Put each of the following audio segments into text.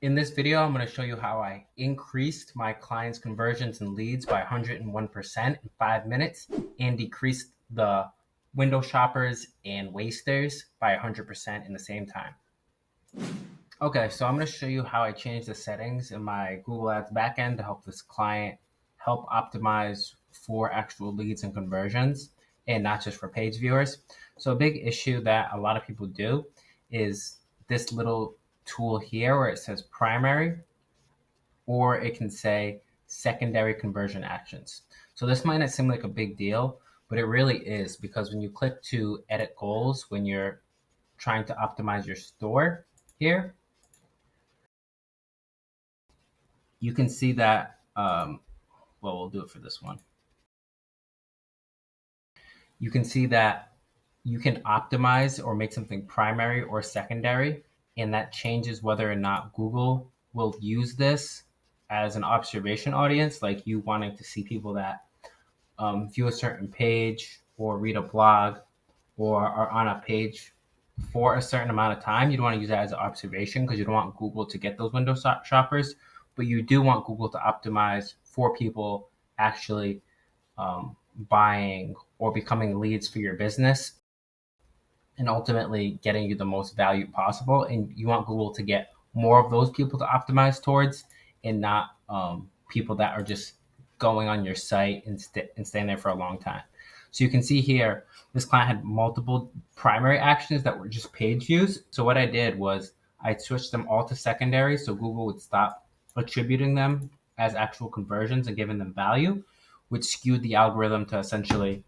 In this video, I'm going to show you how I increased my clients' conversions and leads by 101% in 5 minutes and decreased the window shoppers and wasters by 100% in the same time. Okay, so I'm going to show you how I changed the settings in my Google Ads backend to help this client help optimize for actual leads and conversions and not just for page viewers. So a big issue that a lot of people do is this little tool here where it says primary, or it can say secondary conversion actions. So this might not seem like a big deal, but it really is, because when you click to edit goals, when you're trying to optimize your store here, you can see that, well, we'll do it for this one. You can see that you can optimize or make something primary or secondary, and that changes whether or not Google will use this as an observation audience, like you wanting to see people that view a certain page or read a blog or are on a page for a certain amount of time. You don't want to use that as an observation because you don't want Google to get those window shoppers, but you do want Google to optimize for people actually buying or becoming leads for your business and ultimately getting you the most value possible. And you want Google to get more of those people to optimize towards, and not people that are just going on your site and staying there for a long time. So you can see here, this client had multiple primary actions that were just page views. So what I did was I switched them all to secondary so Google would stop attributing them as actual conversions and giving them value, which skewed the algorithm to essentially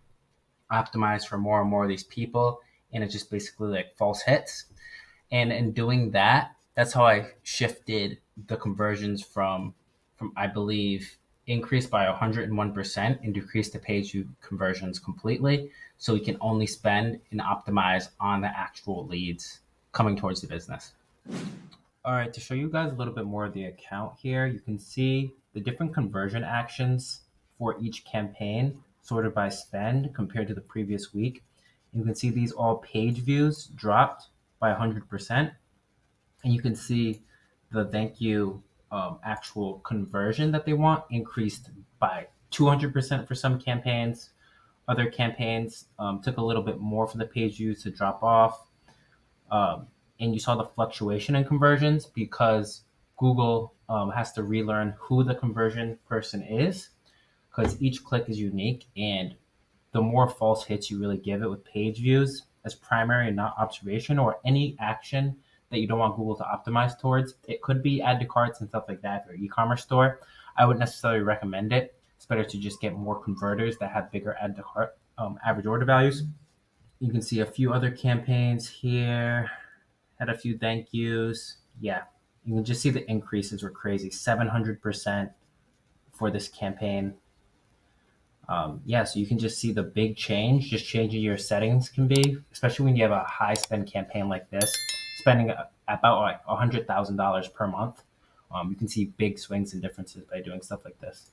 optimize for more and more of these people. And it's just basically like false hits. And in doing that, that's how I shifted the conversions from I believe increased by 101% and decreased the page view conversions completely. So we can only spend and optimize on the actual leads coming towards the business. All right, to show you guys a little bit more of the account here, you can see the different conversion actions for each campaign sorted by spend compared to the previous week. You can see these all page views dropped by 100%. And you can see the thank you actual conversion that they want increased by 200% for some campaigns. Other campaigns took a little bit more for the page views to drop off. And you saw the fluctuation in conversions because Google has to relearn who the conversion person is, because each click is unique. And the more false hits you really give it with page views as primary and not observation, or any action that you don't want Google to optimize towards, it could be add to carts and stuff like that for your e-commerce store. I wouldn't necessarily recommend it. It's better to just get more converters that have bigger add to cart average order values. You can see a few other campaigns here had a few thank yous. Yeah, you can just see the increases were crazy, 700% for this campaign. Yeah, so you can just see the big change, just changing your settings can be, especially when you have a high spend campaign like this, spending about like $100,000 per month. You can see big swings and differences by doing stuff like this.